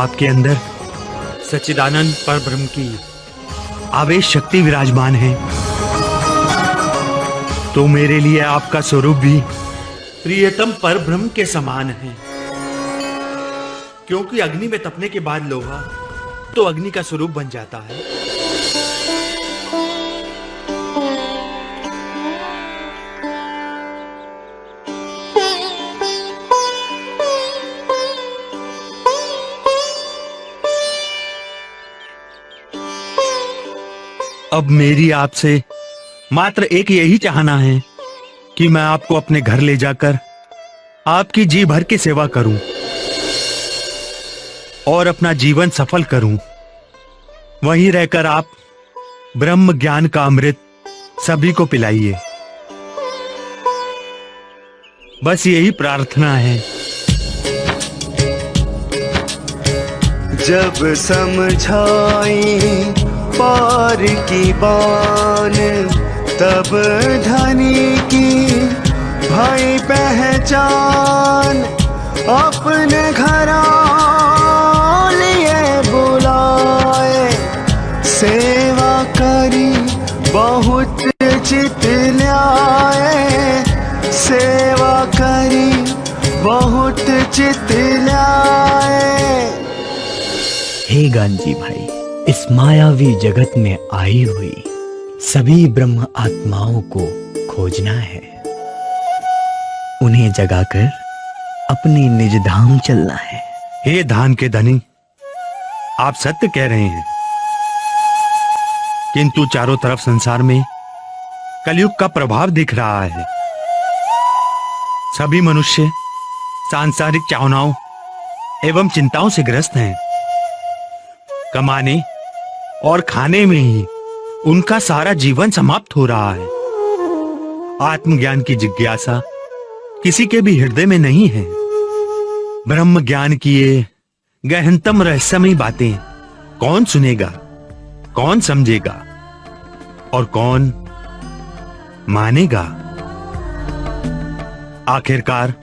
आपके अंदर सच्चिदानंद परब्रह्म की आवेश शक्ति विराजमान है, तो मेरे लिए आपका स्वरूप भी प्रियतम परब्रह्म के समान है। क्योंकि अग्नि में तपने के बाद लोहा तो अग्नि का स्वरूप बन जाता है। अब मेरी आपसे मात्र एक यही चाहना है कि मैं आपको अपने घर ले जाकर आपकी जी भर की सेवा करूं और अपना जीवन सफल करूं। वहीं रहकर आप ब्रह्म ज्ञान का अमृत सभी को पिलाइए। बस यही प्रार्थना है। जब समझाई पार की बान, तब धनी की भाई पहचान। अपने घर लिए बुलाए, सेवा करी बहुत चित ल्याए। सेवा करी बहुत चित ल्याए। हे गांजी भाई, इस मायावी जगत में आई हुई सभी ब्रह्म आत्माओं को खोजना है, उन्हें जगाकर अपने निज धाम चलना है। हे धान के धनी, आप सत्य कह रहे हैं, किंतु चारों तरफ संसार में कलयुग का प्रभाव दिख रहा है। सभी मनुष्य सांसारिक चाहनाओं एवं चिंताओं से ग्रस्त हैं। कमाने और खाने में ही उनका सारा जीवन समाप्त हो रहा है। आत्मज्ञान की जिज्ञासा किसी के भी हृदय में नहीं है। ब्रह्म ज्ञान की ये गहनतम रहस्यमयी बातें कौन सुनेगा, कौन समझेगा और कौन मानेगा? आखिरकार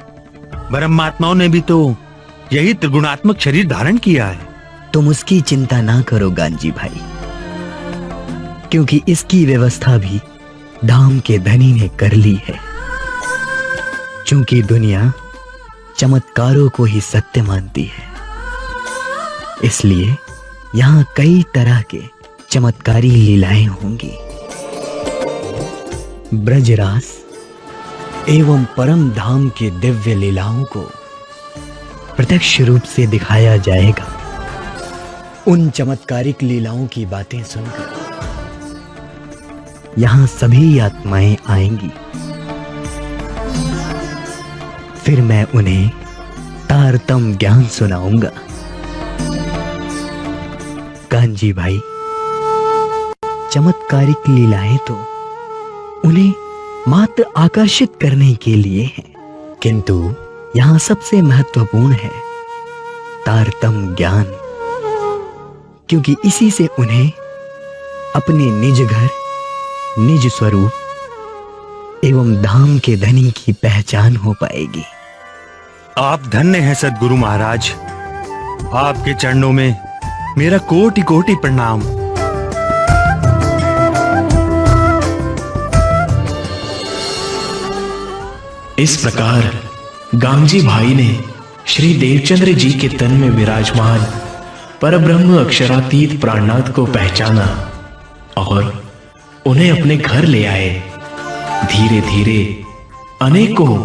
ब्रह्मात्माओं ने भी तो यही त्रिगुणात्मक शरीर धारण किया है। तुम उसकी चिंता ना करो गांजी भाई, क्योंकि इसकी व्यवस्था भी धाम के धनी ने कर ली है। चूंकि दुनिया चमत्कारों को ही सत्य मानती है, इसलिए यहाँ कई तरह के चमत्कारी लीलाएं होंगी। ब्रजरास एवं परम धाम की दिव्य लीलाओं को प्रत्यक्ष रूप से दिखाया जाएगा। उन चमत्कारिक लीलाओं की बातें सुनकर यहां सभी आत्माएं आएंगी। फिर मैं उन्हें तारतम ज्ञान सुनाऊंगा। कांजी भाई, चमत्कारिक लीलाएं तो उन्हें मात्र आकर्षित करने के लिए हैं, किंतु यहां सबसे महत्वपूर्ण है तारतम ज्ञान, क्योंकि इसी से उन्हें अपने निज घर, निज स्वरूप एवं धाम के धनी की पहचान हो पाएगी। आप धन्य हैं सद्गुरु महाराज। आपके चरणों में मेरा कोटि कोटि प्रणाम। इस प्रकार गांजी भाई ने श्री देवचंद्र जी के तन में विराजमान परब्रह्म अक्षरातीत प्राणनाथ को पहचाना और उन्हें अपने घर ले आए। धीरे धीरे अनेकों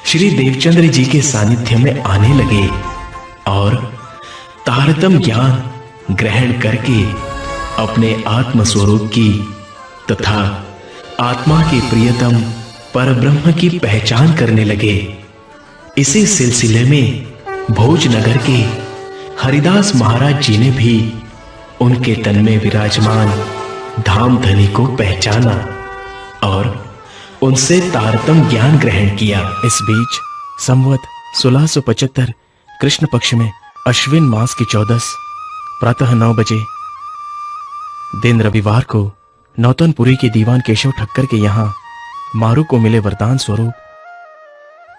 श्री देवचंद्र जी के सानिध्य में आने लगे और तारतम ज्ञान ग्रहण करके अपने आत्म स्वरूप की तथा आत्मा के प्रियतम परब्रह्म की पहचान करने लगे। इसी सिलसिले में भोजनगर के हरिदास महाराज जी ने भी उनके तन में विराजमान धाम धनी को पहचाना और उनसे तारतम ज्ञान ग्रहण किया। इस बीच संवत 1675 कृष्ण पक्ष में अश्विन मास की 14 प्रातः 9 बजे दिन रविवार को नौतनपुरी के दीवान केशव ठक्कर के यहां मारू को मिले वरदान स्वरूप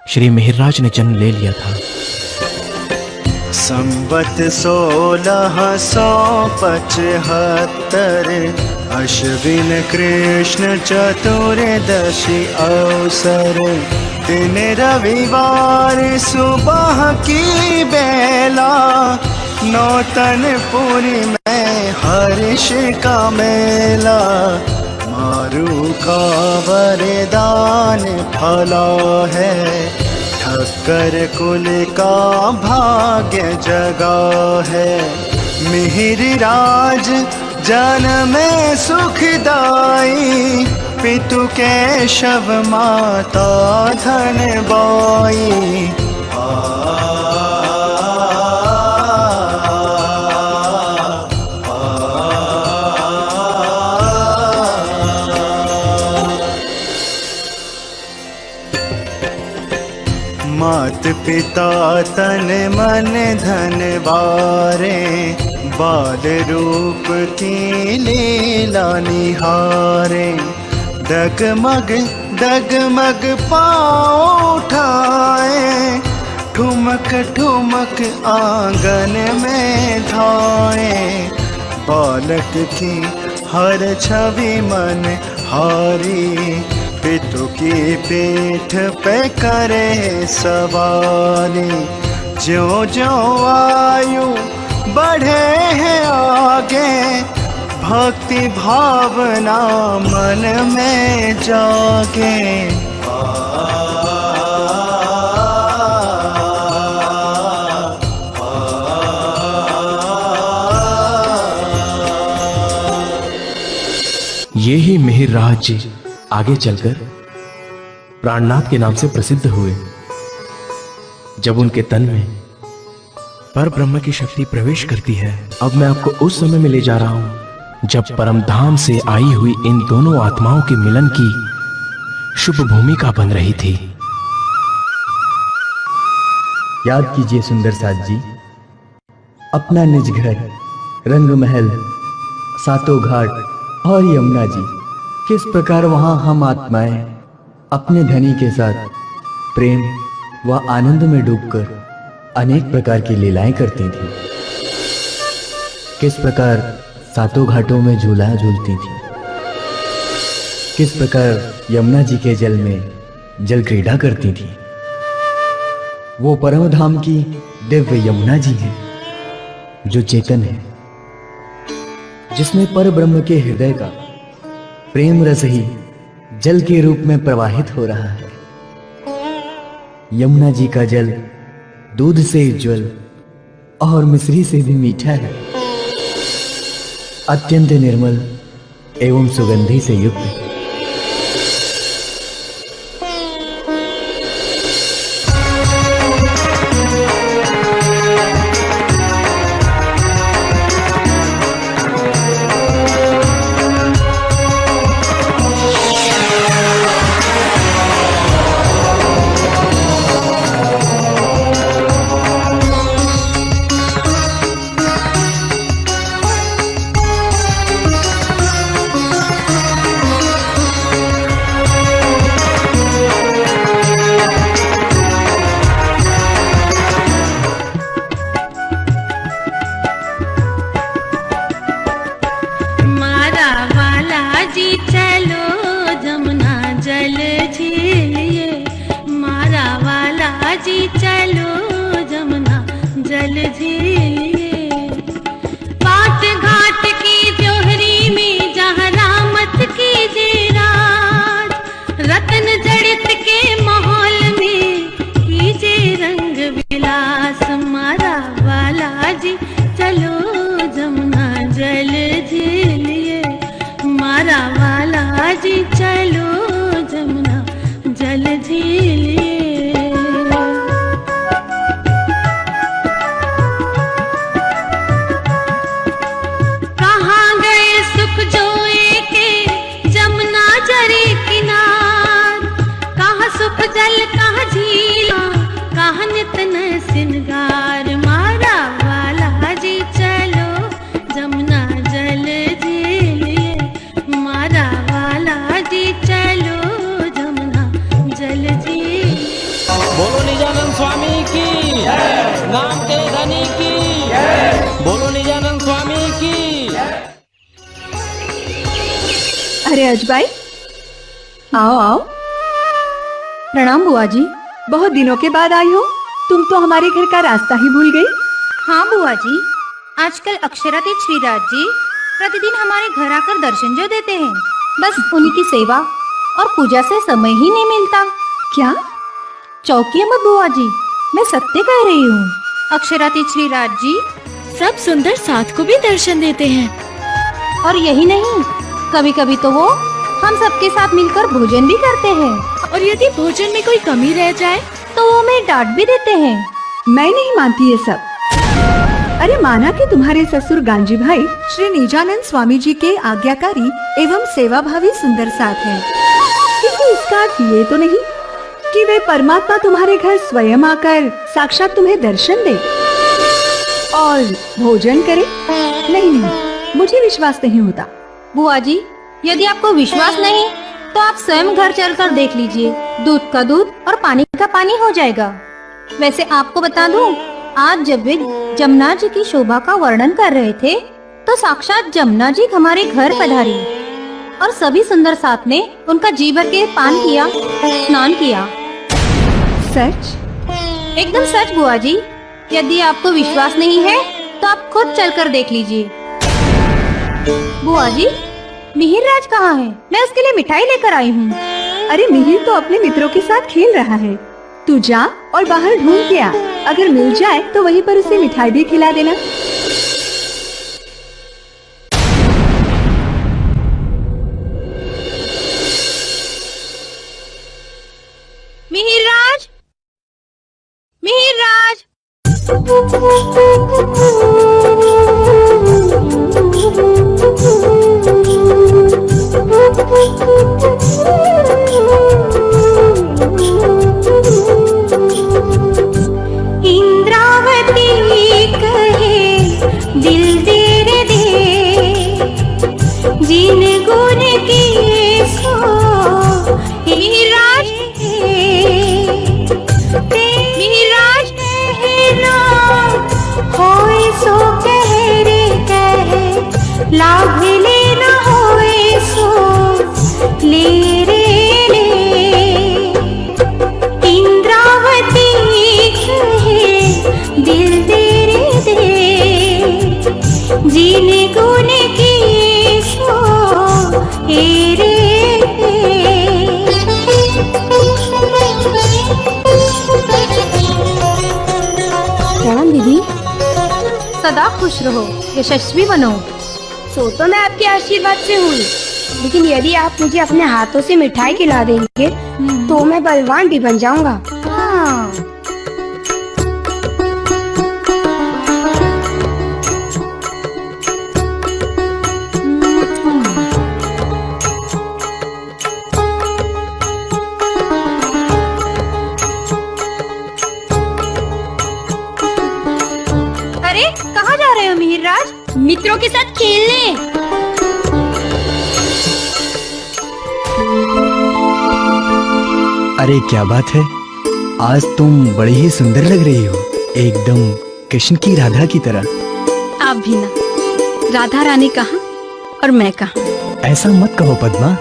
श्री मिहिरराज ने जन्म ले लिया था। संवत 1675 अश्विन कृष्ण चतुर्दशी अवसर, दिन रविवार सुबह की बेला, नौतनपुरी में हर्ष का मेला। मारू का वरदान फला है, ठक्कर कुल का भाग्य जगा है। मिहिर राज जन में सुखदाई, पितु केशव माता धन बाई। मात पिता तन मन धन बारे, बाल रूप की लीला निहारे। डगमग डगमग पाँव उठाए, ठुमक ठुमक आंगन में धाए। बालक की हर छवि मन हारी, पितु की पीठ पे करे सवारी। ज्यों ज्यों आयु बढ़े हैं आगे, भक्ति भावना मन में जागे। ये ही मिहिर राज आगे चलकर प्राणनाथ के नाम से प्रसिद्ध हुए। जब उनके तन में पर ब्रह्म की शक्ति प्रवेश करती है। अब मैं आपको उस समय में ले जा रहा हूं जब परम धाम से आई हुई इन दोनों आत्माओं के मिलन की शुभ भूमिका बन रही थी। याद कीजिए सुंदर साथ जी, अपना निज घर, रंग महल, सातों घाट और यमुना जी, किस प्रकार वहां हम आत्माएं अपने धनी के साथ प्रेम व आनंद में डूबकर अनेक प्रकार की लीलाएं करती थी। किस प्रकार सातों घाटों में झूला झूलती थी। किस प्रकार यमुना जी के जल में जल क्रीड़ा करती थी। वो परम धाम की दिव्य यमुना जी है जो चेतन है, जिसमें पर ब्रह्म के हृदय का प्रेम रस ही जल के रूप में प्रवाहित हो रहा है। यमुना जी का जल दूध से उज्ज्वल और मिश्री से भी मीठा है, अत्यंत निर्मल एवं सुगंधि से युक्त है। अरे अजबाई, आओ आओ। प्रणाम बुआ जी। बहुत दिनों के बाद आई हो। तुम तो हमारे घर का रास्ता ही भूल गई। हाँ बुआ जी, आजकल अक्षरातीत श्रीराज जी प्रतिदिन हमारे घर आकर दर्शन जो देते हैं, बस उन्हीं की सेवा और पूजा से समय ही नहीं मिलता। क्या? चौकिया मत बुआ जी, मैं सत्य कह रही हूँ। अक्षरातीत श्रीराज जी सब सुंदर साथ को भी दर्शन देते हैं। और यही नहीं, कभी कभी तो वो हम सबके साथ मिलकर भोजन भी करते हैं, और यदि भोजन में कोई कमी रह जाए तो वो हमें डांट भी देते हैं। मैं नहीं मानती ये सब। अरे माना कि तुम्हारे ससुर गांजी भाई श्री निजानंद स्वामी जी के आज्ञाकारी एवं सेवाभावी सुंदर साथ हैं, किंतु इसका अर्थ ये तो नहीं कि वे परमात्मा तुम्हारे घर स्वयं आकर साक्षात तुम्हें दर्शन दे और भोजन करे। नहीं नहीं, मुझे विश्वास नहीं होता। बुआ जी, यदि आपको विश्वास नहीं तो आप स्वयं घर चलकर देख लीजिए। दूध का दूध और पानी का पानी हो जाएगा। वैसे आपको बता दूं, आज जब वे जमुना जी की शोभा का वर्णन कर रहे थे तो साक्षात जमुना जी हमारे घर पधारी और सभी सुंदर साथ ने उनका जी भर के पान किया, स्नान किया। सच? एकदम सच बुआ जी। यदि आपको विश्वास नहीं है तो आप खुद चलकर देख लीजिए। बुआ जी, मिहिर राज कहाँ है? मैं उसके लिए मिठाई लेकर आई हूँ। अरे मिहिर तो अपने मित्रों के साथ खेल रहा है। तू जा और बाहर ढूंढ के आ, अगर मिल जाए तो वहीं पर उसे मिठाई भी खिला देना। मिहिर राज, मिहिर राज। इंद्रावती कहे दिल दे रे दे, जिन गुण की सो मिहिर राज, मिहिर राज कहना होए सो कह रे कहे, लाभ लेना होए सो ले रे ले। इंद्रावती कहे दिल दे रे दे, जिन गुण की सो हे रे। प्रणाम दीदी। सदा खुश रहो, यशस्वी बनो। सो तो मैं आपके आशीर्वाद से हूँ, लेकिन यदि आप मुझे अपने हाथों से मिठाई खिला देंगे तो मैं बलवान भी बन जाऊंगा। हाँ। अरे कहाँ जा रहे हो मिहिर राज? मित्रों के साथ खेलने। अरे क्या बात है, आज तुम बड़ी ही सुंदर लग रही हो, एकदम कृष्ण की राधा की तरह। आप भी ना। राधा रानी कहाँ और मैं कहाँ? ऐसा मत कहो पद्मा,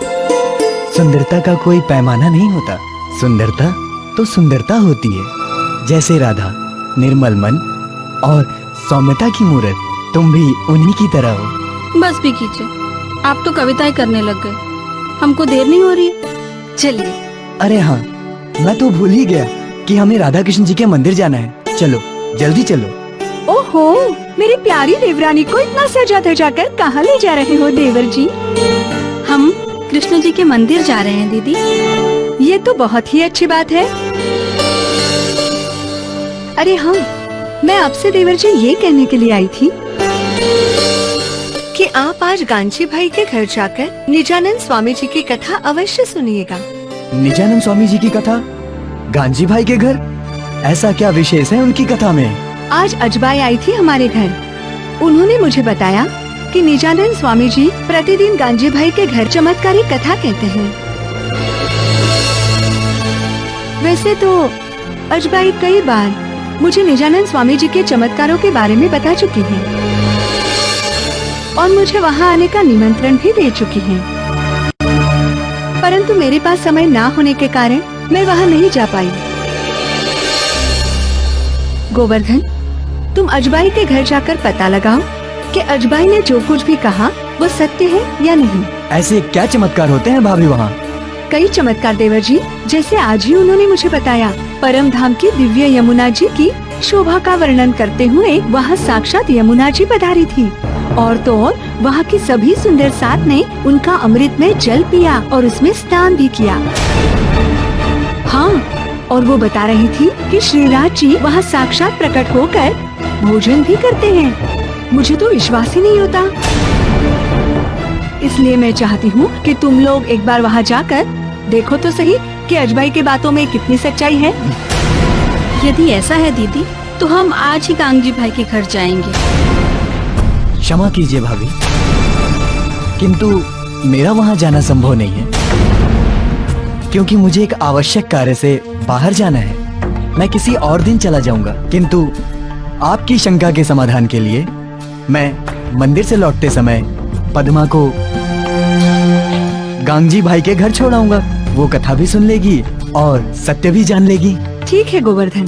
सुंदरता का कोई पैमाना नहीं होता। सुंदरता तो सुंदरता होती है। जैसे राधा निर्मल मन और सौम्यता की मूरत, तुम भी उन्हीं की तरह हो। बस भी कीजिए, आप तो कविताएं करने लग गए। हमको देर नहीं हो रही है, चलिए। अरे हाँ, मैं तो भूल ही गया कि हमें राधा कृष्ण जी के मंदिर जाना है। चलो जल्दी चलो। ओहो, मेरी प्यारी देवरानी को इतना सजा धजा कर कहाँ ले जा रहे हो देवर जी? हम कृष्ण जी के मंदिर जा रहे हैं दीदी। ये तो बहुत ही अच्छी बात है। अरे हाँ, मैं आपसे देवर जी ये कहने के लिए आई थी कि आप आज गांची भाई के घर जाकर निजानंद स्वामी जी की कथा अवश्य सुनिएगा। निजानंद स्वामी जी की कथा? गांजी भाई के घर? ऐसा क्या विशेष है उनकी कथा में? आज अजबाई आई थी हमारे घर। उन्होंने मुझे बताया कि निजानंद स्वामी जी प्रतिदिन गांजी भाई के घर चमत्कारी कथा कहते हैं। वैसे तो अजबाई कई बार मुझे निजानंद स्वामी जी के चमत्कारों के बारे में बता चुकी हैं और मुझे वहाँ आने का निमंत्रण भी दे चुकी हैं। परंतु मेरे पास समय ना होने के कारण मैं वहाँ नहीं जा पाई। गोवर्धन, तुम अजबाई के घर जाकर पता लगाओ कि अजबाई ने जो कुछ भी कहा वो सत्य है या नहीं। ऐसे क्या चमत्कार होते हैं भाभी वहाँ? कई चमत्कार देवर जी, जैसे आज ही उन्होंने मुझे बताया। परम धाम की दिव्य यमुना जी की शोभा का वर्णन करते हुए वहाँ साक्षात यमुना जी पधारी थी, और तो और वहाँ की सभी सुंदर साथ ने उनका अमृत में जल पिया और उसमें स्नान भी किया। हाँ, और वो बता रही थी कि श्रीराज जी वहाँ साक्षात प्रकट होकर भोजन भी करते हैं। मुझे तो विश्वास ही नहीं होता। इसलिए मैं चाहती हूँ कि तुम लोग एक बार वहाँ जाकर देखो तो सही कि अजबाई के बातों में कितनी सच्चाई है। यदि ऐसा है दीदी, तो हम आज ही कांगजी भाई के घर जाएंगे। क्षमा कीजिए भाभी, किंतु मेरा वहाँ जाना संभव नहीं है, क्योंकि मुझे एक आवश्यक कार्य से बाहर जाना है। मैं किसी और दिन चला जाऊंगा, किंतु आपकी शंका के समाधान के लिए मैं मंदिर से लौटते समय पद्मा को गांगजी भाई के घर छोड़ाऊंगा। वो कथा भी सुन लेगी और सत्य भी जान लेगी। ठीक है गोवर्धन।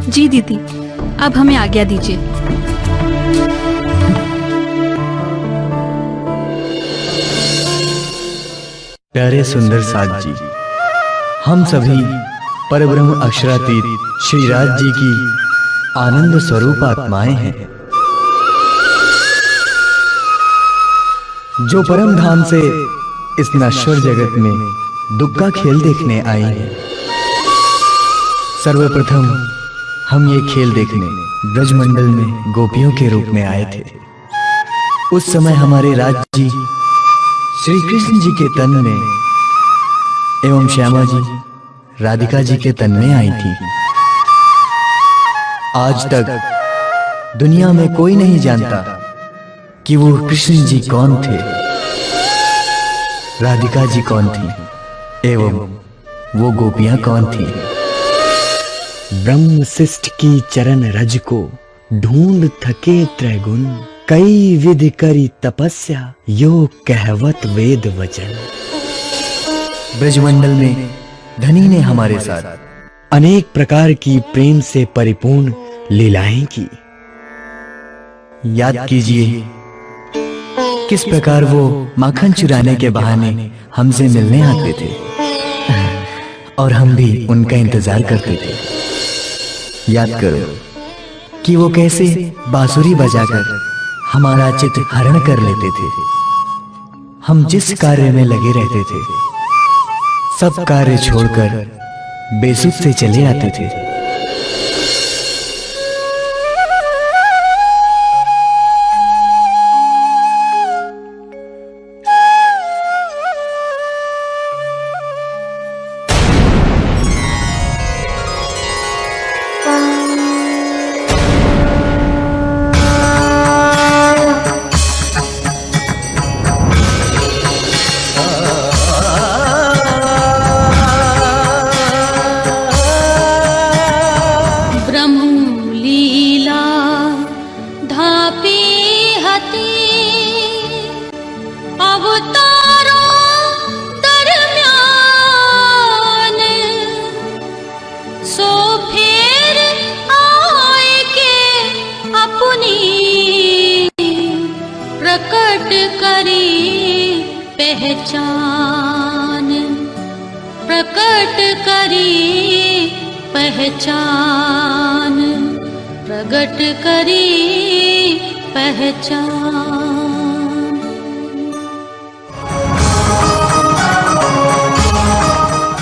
जी दीदी, अब हमें आज्ञा दीजिए। प्यारे सुंदर साथ जी, हम सभी परब्रह्म अक्षरातीत श्रीराज जी की आनंद स्वरूप आत्माएं हैं, जो परम धाम से इस नश्वर जगत में दुख का खेल देखने आई हैं। सर्वप्रथम हम ये खेल देखने ब्रजमंडल में गोपियों के रूप में आए थे। उस समय हमारे राज जी श्री कृष्ण जी के तन में एवं श्यामा जी राधिका जी के तन में आई थी। आज तक दुनिया में कोई नहीं जानता कि वो कृष्ण जी कौन थे, राधिका जी कौन थी एवं वो गोपियां कौन थी। ब्रह्म शिष्ट की चरण रज को ढूंढ थके त्रैगुण, कई विधि करी तपस्या यो कहवत वेद वचन। ब्रजमंडल में धनी ने हमारे साथ अनेक प्रकार की प्रेम से परिपूर्ण लीलाएं की। याद कीजिए किस प्रकार वो माखन चुराने के बहाने हमसे मिलने आते थे और हम भी उनका इंतजार करते थे। याद करो कि वो कैसे बांसुरी बजाकर हमारा चित्त हरण कर लेते थे। हम जिस कार्य में लगे रहते थे, सब कार्य छोड़कर बेसुध से चले आते थे। प्रगट करी पहचान।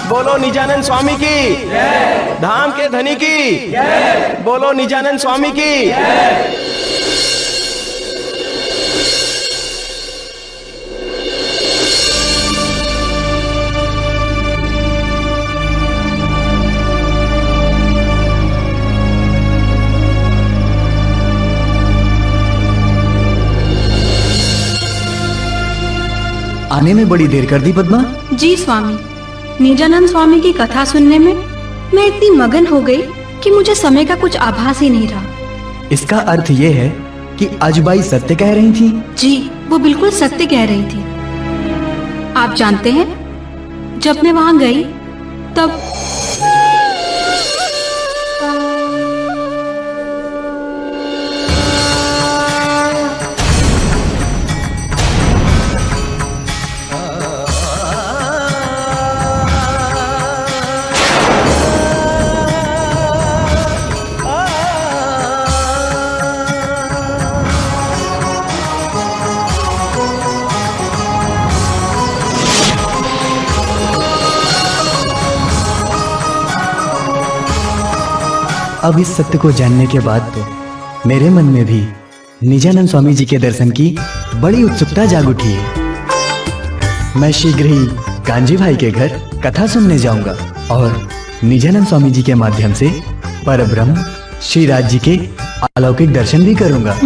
बोलो निजानंद स्वामी की, धाम के धनी की, बोलो निजानंद स्वामी की। आने में बड़ी देर कर दी पद्मा। जी स्वामी, निजानंद स्वामी की कथा सुनने में मैं इतनी मगन हो गई कि मुझे समय का कुछ आभास ही नहीं रहा। इसका अर्थ ये है कि अजबाई सत्य कह रही थी। जी, वो बिल्कुल सत्य कह रही थी। आप जानते हैं, जब मैं वहां गई तब अब इस सत्य को जानने के बाद तो मेरे मन में भी निजानंद स्वामी जी के दर्शन की बड़ी उत्सुकता जाग उठी है। मैं शीघ्र ही कांजी भाई के घर कथा सुनने जाऊंगा और निजानंद स्वामी जी के माध्यम से परब्रह्म श्री राज जी के अलौकिक दर्शन भी करूंगा।